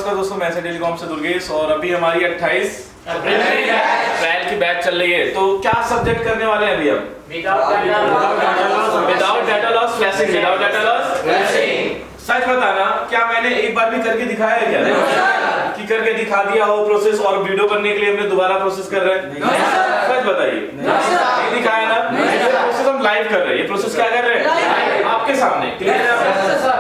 नमस्कार दोस्तों, मैं टेलीकॉम से दुर्गेश और अभी हमारी 28 अप्रैल की बैच चल रही है। तो क्या सब्जेक्ट करने वाले हैं अभी हम? Without data loss flashing. Without data loss flashing. सच बताना, क्या मैंने एक बार भी करके दिखाया है क्या? कि करके दिखा दिया हो प्रोसेस और वीडियो बनने के लिए हमने दोबारा प्रोसेस कर रहे हैं? सच बताइए, नहीं दिखाया ना? ये प्रोसेस हम लाइव कर रहे हैं। ये प्रोसेस क्या कर रहे हैं? आपके सामने। क्लियर है?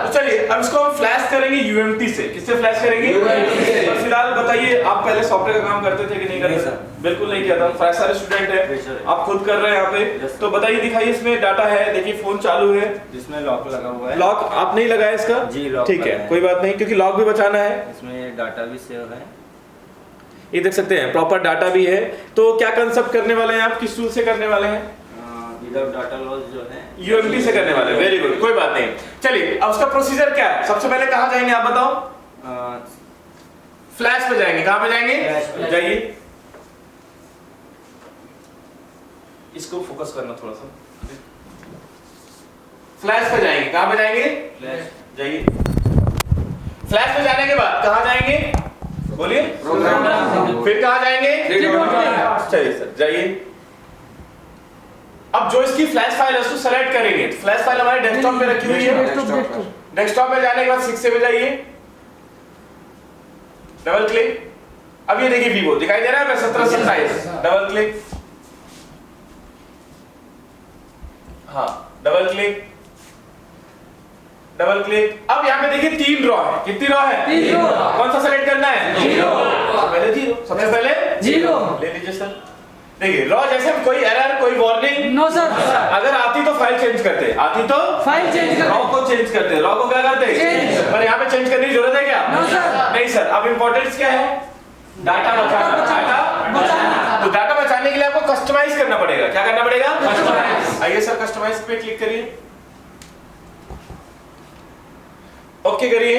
तो चलिए अब इसको हम फ्लैश करेंगे यूएमटी से। किससे फ्लैश करेंगे? तो फिलहाल बताइए, आप पहले सॉफ्टवेयर का काम करते थे कि नहीं करते? बिल्कुल नहीं किया था। फ्रेशर स्टूडेंट है, आप खुद कर रहे हैं यहाँ पे। तो बताइए, दिखाइए। इसमें डाटा है, देखिए फोन चालू है जिसमें लॉक लगा हुआ है। लॉक आप नहीं लगाया इसका? जी, लॉक ठीक है, कोई बात नहीं, क्योंकि लॉक भी बचाना है। इसमें डाटा भी सेव है, ये देख सकते हैं, प्रॉपर डाटा भी है। तो क्या कंसेप्ट करने वाले हैं आप? किस टूल से करने वाले हैं? विदाउट डाटा लॉस जो है यूएमटी से करने वाले हैं। वेरी गुड, कोई बात नहीं। चलिए अब उसका प्रोसीजर क्या है? सबसे पहले कहाँ जाएंगे आप बताओ? फ्लैश पे जाएंगे। कहाँ पे जाएंगे? जाइए, इसको फोकस करना थोड़ा सा। फ्लैश पे जाएंगे। कहाँ पे जाएंगे? फ्लैश। जाइए। फ्लैश पे जाने के बाद कहाँ जाएंगे? बोलिए। फिर कहाँ जाएंगे? चलिए सर, जाइए। अब जो इसकी फ्लैश फाइल है उसको सेलेक्ट करेंगे। फ्लैश फाइल हमारे डेस्कटॉप पे रखी हुई है। डेस्कटॉप पे जाने के बाद 6 से जाइए, डबल क्लिक। अब ये देखिए वीवो दिखाई दे रहा है, 1727। डबल क्लिक, हाँ डबल क्लिक, डबल क्लिक। अब यहाँ पे देखिए 3 रॉ है। कितनी रॉ है? 3 रॉ। कौन सा सेलेक्ट करना है? 0। पहले 0, सबसे पहले 0 ले लीजिए सर। देखिए रॉ जैसे कोई एरर, कोई वार्निंग नो सर। अगर आती तो फाइल चेंज करते, आती तो फाइल चेंज करते, रॉ को चेंज करते। रॉ को क्या करते? पर यहाँ पे चेंज करने की जरूरत है क्या? No sir. नहीं सर। अब इंपॉर्टेंस क्या है? डाटा बचाना। डाटा तो डाटा बचाने के लिए आपको कस्टमाइज करना पड़ेगा। क्या करना पड़ेगा? कस्टमाइज। आइए सर, कस्टमाइज पे क्लिक करिए, ओके करिए।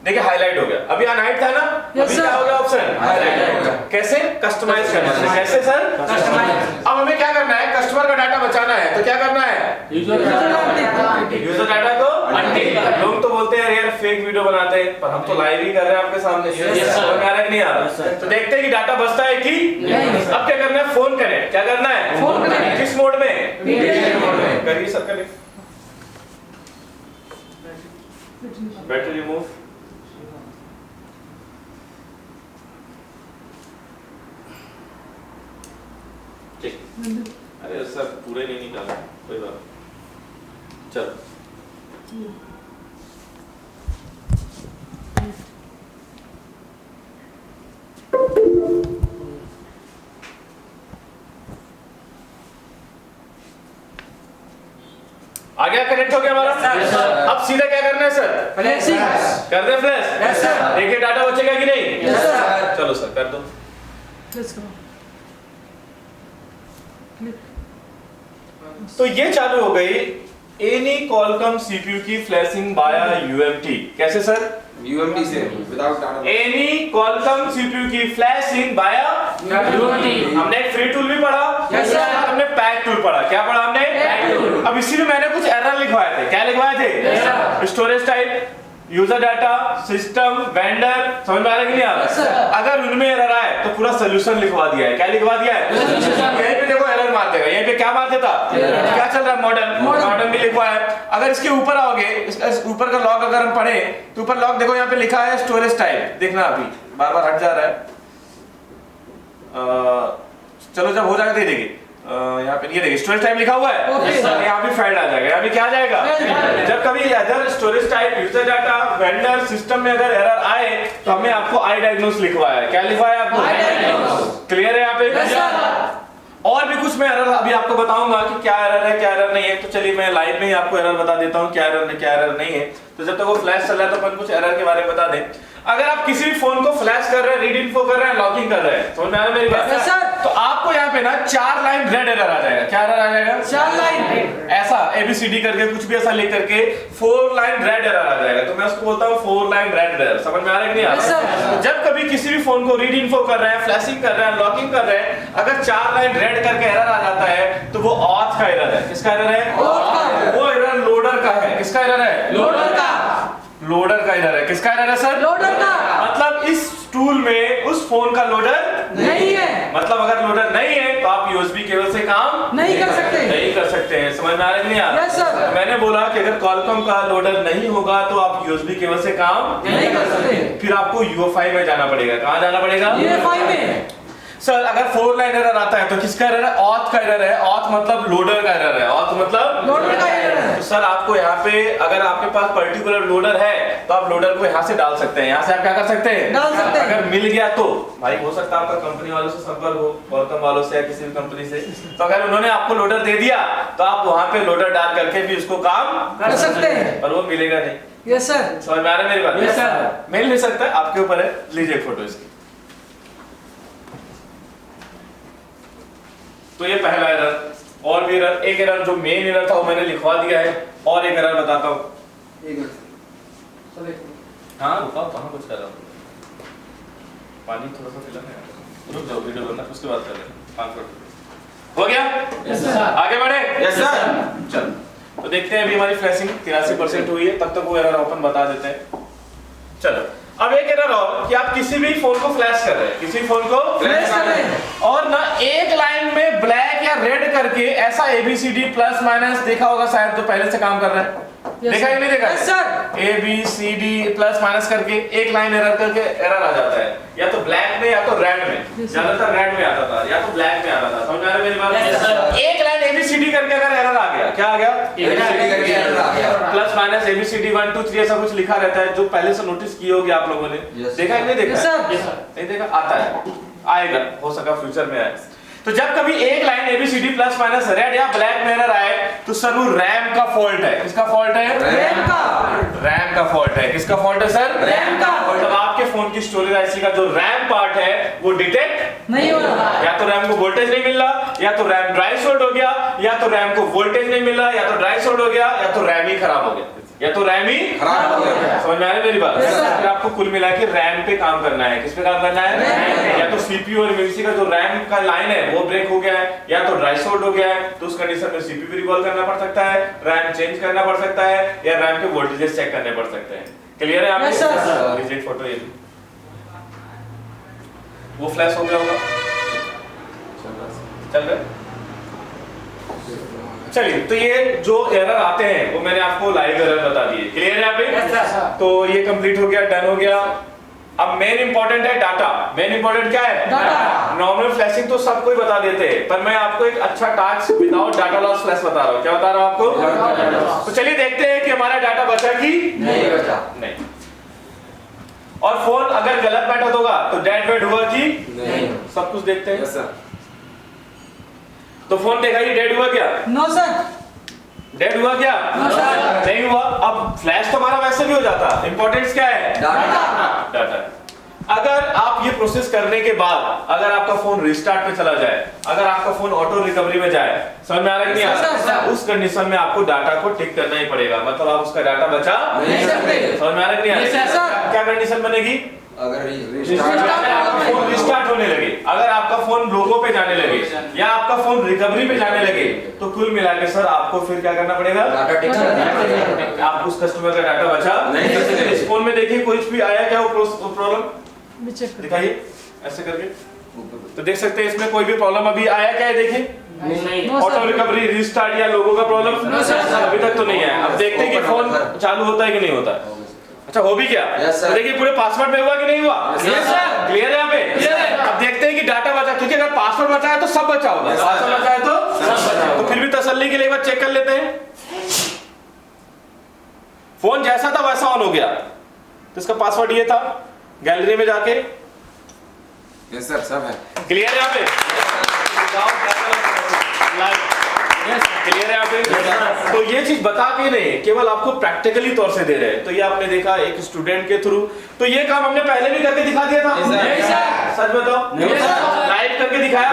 देखिए हाईलाइट हो गया। अभी अनहाइड था ना, अभी क्या हो गया? ऑप्शन हाईलाइट हो गया। कैसे? कस्टमाइज करना है। कैसे सर? कस्टमाइज। अब हमें क्या करना है? कस्टमर का डाटा बचाना है। तो क्या करना है? यूजर डाटा को अनटिक। लोग तो बोलते हैं यार फेक वीडियो बनाते हैं, पर हम तो लाइव ही कर रहे हैं आपके सामने। समझ में आ रहा है कि नहीं आ रहा? तो देखते हैं कि डाटा बचता है कि नहीं। अब क्या करना है? फोन करें। क्या करना है? फोन करें। किस मोड में? मोड में। करिए सर, करिए। Battery remove. ठीक। अरे सर पूरे नहीं निकाला, कोई बात। चलो आ गया, कनेक्ट हो गया हमारा। अब सीधा क्या करना है सर? फ्लैशिंग कर दे फ्लैश। देखिए डाटा बचेगा कि नहीं? चलो सर कर दो। तो ये चालू हो गई एनी कॉलकम सीपीयू की फ्लैशिंग बाया यूएमटी। कैसे सर? यूएमटी से without data. Any Qualcomm CPU की फ्लैशिंग बाया यूएमटी। हमने एक फ्री टूल भी पढ़ा, हमने पैक टूल पढ़ा। क्या पढ़ा हमने? अब इसी में मैंने कुछ एरर लिखवाए थे। क्या लिखवाए थे? Storage type, user data, system, vendor. समझ में आ रहा है कि नहीं आ रहा? अगर उनमें एरर आए तो पूरा सोल्यूशन लिखवा दिया है। क्या लिखवा दिया है? यहीं पे देखो एरर मार देगा। यहीं पे क्या मार देता? क्या चल रहा है? मॉडर्न भी लिखवा है। अगर इसके ऊपर आओगे, इसका ऊपर का लॉग अगर हम पढ़े तो ऊपर लॉग देखो, यहाँ पे लिखा है स्टोरेज टाइप। देखना अभी बार बार हट जा रहा है। चलो जब हो जाएगा तो देखिए यहाँ पे ये देखिए स्टोरेज टाइप लिखा हुआ है। यहाँ भी फाइल आ जाएगा। यहाँ भी क्या आ जाएगा? जब कभी other storage type, user data, vendor, system में अगर एरर आए तो हमने आपको आई डायग्नोस लिखवाया है। क्या लिखवाया आपको? क्लियर है यहाँ पे? और भी कुछ मैं एरर अभी आपको बताऊंगा कि क्या एरर है, क्या एरर नहीं है। तो चलिए मैं लाइव में ही आपको एरर बता देता हूँ क्या एरर नहीं है। तो जब तक वो फ्लैश चल रहा है तो अपन कुछ एरर के बारे में बता दें। अगर आप किसी भी फोन को फ्लैश कर रहे हैं, रीड इन्फो कर रहे हैं, लॉगिंग कर रहे हैं, समझ में आ रहा है मेरी बात? तो आपको यहाँ पे ना 4 लाइन रेड एरर आ जाएगा। क्या एरर आ जाएगा? 4 लाइन ऐसा ABCD करके कुछ भी ऐसा लिख करके 4 लाइन रेड एरर आ जाएगा। तो मैं उसको बोलता हूँ 4 लाइन रेड एरर। समझ में आ रहा है कि नहीं आ रहा? जब कभी किसी भी फोन को रीड इन्फो कर रहे हैं, फ्लैशिंग कर रहे हैं, लॉगिंग कर रहे हैं, अगर 4 लाइन रेड करके एरर आ जाता है तो वो ऑथ का एरर है। किसका एरर है? वो एरर लोडर का है। किसका एरर है? लोडर का। लोडर का एरर है। किसका एरर है सर? लोडर का। मतलब इस टूल में उस फोन का लोडर नहीं है। मतलब अगर लोडर नहीं है तो आप यूएसबी केबल से काम नहीं कर सकते। नहीं कर सकते हैं। समझ में आ रहा है नहीं आ रहा? Yes, sir. मैंने बोला कि अगर कॉलकॉम का लोडर नहीं होगा तो आप यूएसबी केबल से काम नहीं कर सकते। फिर आपको UEFI में जाना पड़ेगा। कहाँ जाना पड़ेगा? UEFI में। सर अगर 4 लाइन एरर आता है तो किसका एरर है? ऑथ का एरर है। ऑथ मतलब लोडर का एरर है। ऑथ मतलब लोडर का एरर है। तो सर आपको यहाँ पे अगर आपके पास पर्टिकुलर लोडर है तो आप लोडर को यहाँ से डाल सकते हैं। यहाँ से आप क्या कर सकते हैं? डाल सकते हैं। अगर मिल गया तो भाई हो सकता है आपका कंपनी वालों से संपर्क हो, कॉलकॉम वालों से या किसी भी कंपनी से, तो अगर उन्होंने आपको लोडर दे दिया तो आप वहाँ पे लोडर डाल करके भी उसको काम कर सकते हैं। पर वो मिलेगा नहीं। Yes sir. समझ में आ रहा है मेरी बात? Yes, sir. मिल नहीं सकता है, आपके ऊपर है। लीजिए फोटो इसकी। तो ये पहला एरर। और भी एरर, एक एरर जो मेन एरर था वो मैंने लिखवा दिया है। और एक एरर बताता हूँ। हाँ रुकाओ, कहाँ कुछ कर रहा हूँ? पानी थोड़ा सा पिलाना है। रुक जाओ, वीडियो बनना उसके बाद कर लेना। 5 मिनट हो गया? Yes sir. आगे बढ़े? Yes sir. चल तो देखते हैं अभी हमारी फ्लैशिंग 83% हुई है, तब तक वो एरर ओपन बता देते हैं। चलो अब एक एरर और कि आप किसी भी फोन को फ्लैश कर रहे हैं, किसी फोन को फ्लैश कर रहे हैं और ना एक लाइन में ब्लैक या रेड करके ऐसा ABCD प्लस माइनस देखा होगा शायद, तो पहले से काम कर रहा है। Yes, देखा sir. कि नहीं देखा? Yes, sir. ABCD plus minus करके एक लाइन एरर करके एरर आ जाता है, या तो ब्लैक में या तो रेड में। Yes, sir. ज्यादातर रेड में आता था या तो ब्लैक में आता था। समझ आ रहा है मेरी बात? Yes, sir. एक लाइन ABCD करके अगर एरर आ गया, क्या आ गया? ABCD करके error आ गया। प्लस माइनस ABCD 1 2 3 ऐसा कुछ लिखा रहता है, जो पहले से नोटिस किए होगे आप लोगों ने। Yes, देखा है नहीं देखा? Yes, sir. नहीं देखा? आता है, आएगा, हो सका फ्यूचर में आए। तो जब कभी एक line ABCD plus minus red या ब्लैक में एरर आए तो सर वो रैम का फॉल्ट है। किसका फॉल्ट है? रैम का। रैम का फॉल्ट है। किसका फॉल्ट है सर? रैम का। मतलब आपके फोन की स्टोरेज आईसी का जो रैम पार्ट है वो डिटेक्ट नहीं हो रहा। या तो रैम को वोल्टेज नहीं मिल रहा, या तो रैम ड्राई शॉर्ट हो गया, या तो रैम को वोल्टेज नहीं मिल रहा, या तो ड्राई शॉर्ट हो गया, या तो रैम ही खराब हो गया, या तो रैम ही खराब हो गया। समझ में आ रही है मेरी बात? Yes, sir. फिर आपको कुल मिला के रैम पे काम करना है। किस पे काम करना है? रैम। या तो सीपीयू और मेमोरी का जो रैम का लाइन है वो ब्रेक हो गया है, या तो ड्राई शॉर्ट हो गया है, तो उस कंडीशन में सीपीयू भी रिकॉल करना पड़ सकता है, रैम चेंज करना पड़ सकता है, या रैम के वोल्टेजेस चेक करने पड़ सकते हैं। क्लियर है Yes, sir. आपको? लीजिए फोटो ये वो फ्लैश हो गया होगा। चल रहा है? चलिए, तो ये जो एरर आते हैं वो मैंने आपको लाइव एरर बता दिए। क्लियर है यहाँ पे? तो ये कंप्लीट हो गया, डन हो गया। अब मेन इंपॉर्टेंट है डाटा। मेन इंपॉर्टेंट क्या है? डाटा। नॉर्मल फ्लैशिंग तो सबको ही बता देते हैं, पर मैं आपको एक अच्छा task without data loss flash बता रहा हूँ। क्या बता रहा हूँ आपको? तो चलिए देखते हैं कि हमारा डाटा बचा कि नहीं बचा। नहीं। और फोन अगर गलत मेथड होगा तो डेड वेड हुआ कि नहीं। सब कुछ देखते हैं। Yes sir. तो फोन देखा ये डेड हुआ क्या? No sir. डेड हुआ क्या? No, sir. नहीं हुआ। अब फ्लैश तो हमारा वैसे भी हो जाता। इंपॉर्टेंस क्या है? डाटा। अगर आप ये प्रोसेस करने के बाद अगर आपका फोन रिस्टार्ट पे चला जाए, अगर आपका फोन ऑटो रिकवरी में जाए, समझ में आ रहा है कि नहीं आ Yes, रहा? sir. उस कंडीशन में आपको डाटा को टिक करना ही पड़ेगा। मतलब आप उसका डाटा बचा नहीं सकते। समझ में आ रहा है कि नहीं आ Yes, रहा? sir. क्या कंडीशन बनेगी? अगर फोन रिस्टार्ट होने लगे, अगर आपका फोन लोगो पे जाने लगे, या आपका फोन रिकवरी पे जाने लगे, तो कुल मिला के सर आपको फिर क्या करना पड़ेगा? डाटा टिक करना। आप उस कस्टमर का डाटा बचा नहीं कर सकते। इस फोन में देखिए कुछ भी आया क्या वो प्रॉब्लम चेक दिखाइए ऐसे करके, तो देख सकते हैं इसमें कोई भी प्रॉब्लम अभी आया क्या है? देखिए No, auto sir. Recovery, restart या लोगो का प्रॉब्लम No, sir. अभी तक तो नहीं है। अब देखते हैं कि फोन चालू होता है कि नहीं होता है। अच्छा हो भी क्या? Yes, sir. तो देखिए पूरे पासवर्ड में हुआ कि नहीं हुआ? Yes, sir. क्लियर है यहाँ पे? Clear है। अब देखते हैं कि डाटा बचा, क्योंकि अगर पासवर्ड बचा है तो सब बचा होगा। Yes, sir. पासवर्ड बचा है सब बचा तो होगा। फिर भी तसल्ली के लिए एक बार चेक कर लेते हैं। फोन जैसा था वैसा ऑन हो गया, तो इसका पासवर्ड ये था। गैलरी में जाके यस सर, सब है। क्लियर है यहाँ पे? क्लियर है यहाँ पे? तो ये चीज बता के नहीं, केवल आपको प्रैक्टिकली तौर से दे रहे हैं। तो ये आपने देखा एक स्टूडेंट के थ्रू, तो ये काम हमने पहले भी करके दिखा दिया था। नहीं सर। सच बताओ, नहीं सर। लाइव करके दिखाया।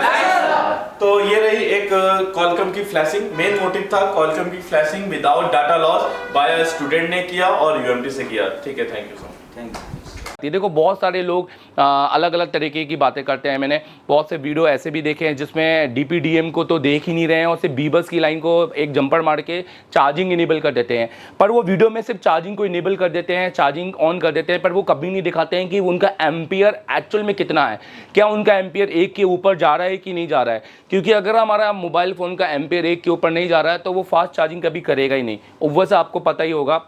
तो ये रही एक कॉलकॉम की फ्लैशिंग। मेन मोटिव था कॉलकॉम की flashing without data loss by student ने किया और यूएमटी से किया। ठीक है, thank you so much. Thank you. देखो बहुत सारे लोग अलग अलग तरीके की बातें करते हैं। मैंने बहुत से वीडियो ऐसे भी देखे हैं जिसमें DPDM को तो देख ही नहीं रहे हैं और सिर्फ बीबस की लाइन को एक जंपर मार के चार्जिंग इनेबल कर देते हैं। पर वो वीडियो में सिर्फ चार्जिंग को इनेबल कर देते हैं, चार्जिंग ऑन कर देते हैं, पर वो कभी नहीं दिखाते हैं कि उनका एम्पियर एक्चुअल में कितना है, क्या उनका एम्पियर 1 के ऊपर जा रहा है कि नहीं जा रहा है। क्योंकि अगर हमारा मोबाइल फ़ोन का एम्पियर 1 के ऊपर नहीं जा रहा है तो वो फास्ट चार्जिंग कभी करेगा ही नहीं। वैसे आपको पता ही होगा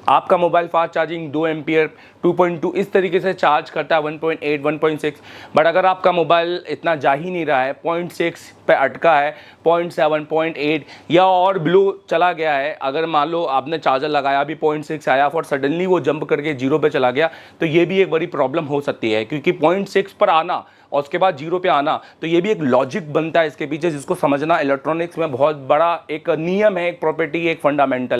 आपका मोबाइल फास्ट चार्जिंग 2 एम्पियर 2.2 इस तरीके से चार्ज करता है, 1.8 1.6। बट अगर आपका मोबाइल इतना जा ही नहीं रहा है, 0.6 पे अटका है, 0.7 0.8 या और बिलो चला गया है, अगर मान लो आपने चार्जर लगाया भी 0.6 आया और सडनली वो जंप करके 0 पे चला गया, तो ये भी एक बड़ी प्रॉब्लम हो सकती है। क्योंकि 0.6 पर आना और उसके बाद 0 पे आना, तो ये भी एक लॉजिक बनता है इसके पीछे, जिसको समझना इलेक्ट्रॉनिक्स में बहुत बड़ा एक नियम है, एक प्रॉपर्टी, एक फंडामेंटल।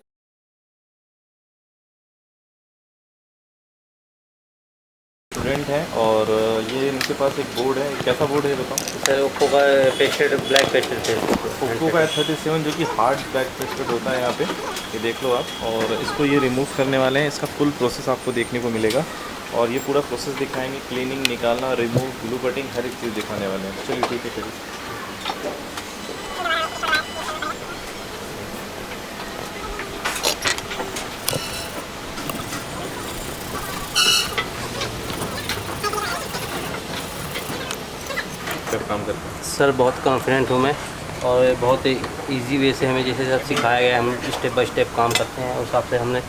स्टूडेंट हैं और ये इनके पास एक बोर्ड है। कैसा बोर्ड है ये बताओ? सर ओप्पो का पेस्टेड ब्लैक पेस्टेड है। ओप्पो का F37 जो कि हार्ड ब्लैक पेस्टेड होता है यहाँ पे, ये देख लो आप। और इसको ये रिमूव करने वाले हैं, इसका फुल प्रोसेस आपको देखने को मिलेगा और ये पूरा प्रोसेस दिखाएंगे, क्लीनिंग, निकालना, रिमूव, ब्लू कटिंग, हर एक चीज़ दिखाने वाले हैं। चलिए ठीक है चलिए। काम करते हैं सर बहुत कॉन्फिडेंट हूँ मैं और बहुत इजी वे से हमें जैसे सब सिखाया गया है, हम स्टेप बाय स्टेप काम करते हैं, उस हिसाब से हमने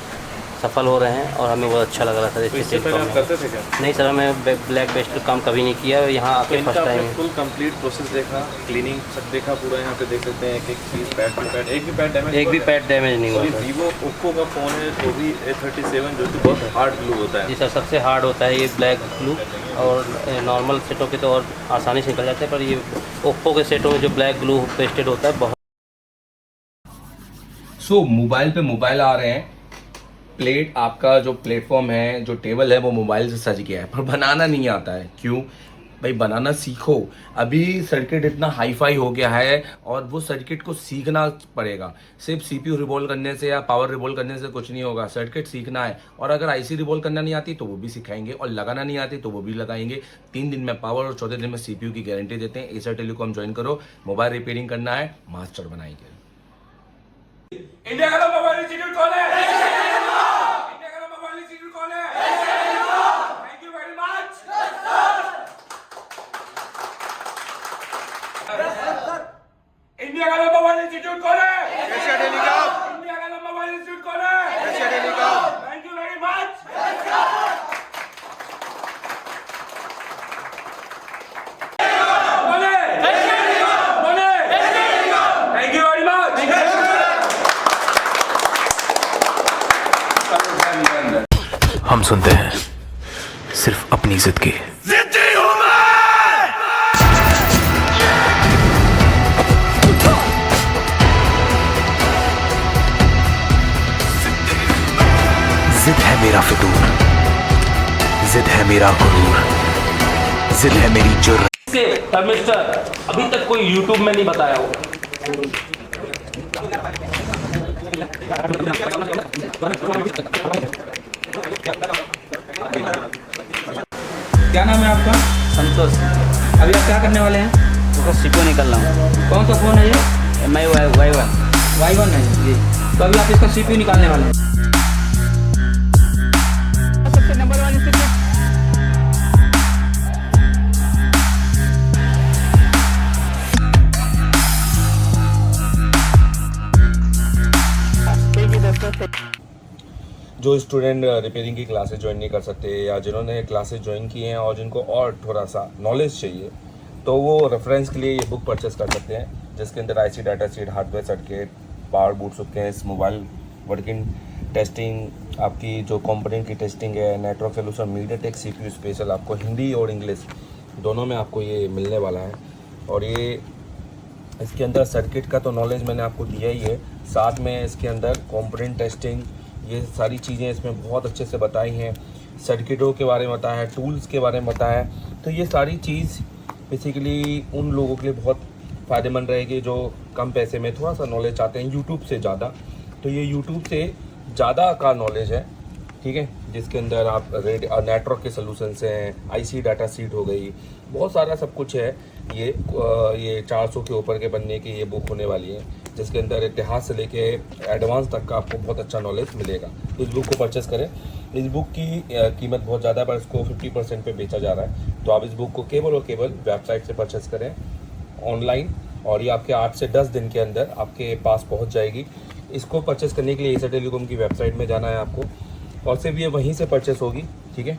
सफल हो रहे हैं और हमें बहुत अच्छा लग रहा था। तो इससे पहले आप करते थे क्या? नहीं सर, मैं ब्लैक बेस्ट काम कभी नहीं किया, यहाँ आके first time. Full complete process देखा, क्लीनिंग सब देखा पूरा। यहाँ पे देख सकते हैं एक एक चीज़, पैड टू पैड, एक भी पैड डैमेज नहीं हुआ। वीवो ओप्पो का फ़ोन है तो भी A37 जो कि बहुत हार्ड ग्लू होता है। जी सर, सबसे हार्ड होता है ये ब्लैक ग्लू, और नॉर्मल सेटों के तो और आसानी से निकल जाते हैं, पर ये ओप्पो के सेटों में जो ब्लैक ग्लू पेस्टेड होता है बहुत। मोबाइल पे मोबाइल आ रहे हैं, प्लेट आपका जो प्लेटफॉर्म है, जो टेबल है, वो मोबाइल से सज गया है, पर बनाना नहीं आता है। क्यों भाई? बनाना सीखो। अभी सर्किट इतना हाई फाई हो गया है और वो सर्किट को सीखना पड़ेगा। सिर्फ CPU रिवॉल्व करने से या पावर रिवॉल्व करने से कुछ नहीं होगा, सर्किट सीखना है। और अगर IC रिवॉल्व करना नहीं आती तो वो भी सिखाएंगे, और लगाना नहीं आती तो वो भी लगाएंगे। 3 दिन में पावर और 14 दिन में CPU की गारंटी देते हैं। एसर टेलीकॉम ज्वाइन करो, मोबाइल रिपेयरिंग करना है, मास्टर बनाएंगे। इंडिया का मोबाइल इंस्टीट्यूट कौन है? इंडिया का मोबाइल इंस्टीट्यूट कौन है? Thank you very much. India का मोबाइल इंस्टीट्यूट कौन है? Asia telecom. इंडिया का मोबाइल इंस्टीट्यूट कौन है? Asia telecom. Thank you very much. Thank you very much. हम सुनते हैं सिर्फ अपनी जिद की। जिद है मेरा फितूर, जिद है मेरा गुरूर, जिद है मेरी जुर्रत। मिस्टर, अभी तक कोई YouTube में नहीं बताया होगा। क्या नाम है आपका? संतोष। अभी आप क्या करने वाले हैं? तो सीपो निकल रहा हूँ। कौन सा फ़ोन है ये? MI Y1 है जी। तो अभी आप इसका CPU निकालने वाले हैं। सबसे नंबर वाली जो स्टूडेंट रिपेयरिंग की क्लासेस ज्वाइन नहीं कर सकते या जिन्होंने क्लासेस ज्वाइन की हैं और जिनको और थोड़ा सा नॉलेज चाहिए, तो वो रेफरेंस के लिए ये बुक परचेस कर सकते हैं, जिसके अंदर IC data sheet, hardware circuit, power boot suitcase, mobile working testing, आपकी जो कंपोनेंट की टेस्टिंग है, network solution, MediaTek CPU special, आपको हिंदी और इंग्लिश दोनों में आपको ये मिलने वाला है। और ये इसके अंदर सर्किट का तो नॉलेज मैंने आपको दिया ही है, साथ में इसके अंदर कंपोनेंट टेस्टिंग, ये सारी चीज़ें इसमें बहुत अच्छे से बताई हैं। सर्किटों के बारे में बताया है, टूल्स के बारे में बताया है। तो ये सारी चीज़ बेसिकली उन लोगों के लिए बहुत फ़ायदेमंद रहेगी जो कम पैसे में थोड़ा सा नॉलेज चाहते हैं यूट्यूब से ज़्यादा। तो ये यूट्यूब से ज़्यादा का नॉलेज है, ठीक है, जिसके अंदर आप नेटवर्क के सोल्यूशंस हैं, आईसी डाटा सीट हो गई, बहुत सारा सब कुछ है। ये 400 के ऊपर के बनने की ये बुक होने वाली है, जिसके अंदर इतिहास से लेके एडवांस तक का आपको बहुत अच्छा नॉलेज मिलेगा। तो इस बुक को परचेस करें। इस बुक की कीमत बहुत ज़्यादा है, पर इसको 50% पे बेचा जा रहा है। तो आप इस बुक को केवल और केवल वेबसाइट से परचेस करें ऑनलाइन, और ये आपके 8 से 10 दिन के अंदर आपके पास पहुंच जाएगी। इसको परचेस करने के लिए एशिया टेलीकॉम की वेबसाइट में जाना है आपको, और सिर्फ ये वहीं से परचेस होगी, ठीक है।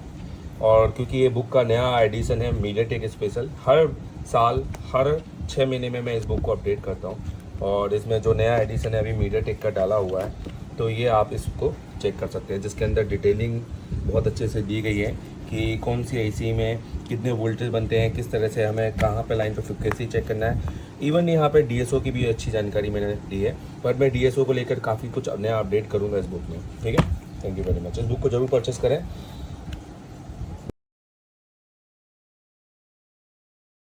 और क्योंकि ये बुक का नया एडिशन है मीडियाटेक स्पेशल, हर साल हर 6 महीने में मैं इस बुक को अपडेट करता हूँ, और इसमें जो नया एडिशन है अभी मीडियाटेक का डाला हुआ है, तो ये आप इसको चेक कर सकते हैं, जिसके अंदर डिटेलिंग बहुत अच्छे से दी गई है कि कौन सी आईसी में कितने वोल्टेज बनते हैं, किस तरह से हमें कहाँ पे लाइन पे फ्रिक्वेंसी चेक करना है। इवन यहाँ पे डीएसओ की भी अच्छी जानकारी मैंने दी है, पर मैं डीएसओ को लेकर काफ़ी कुछ नया अपडेट करूँगा इस बुक में, ठीक है। Thank you very much. इस बुक को जरूर परचेस करें।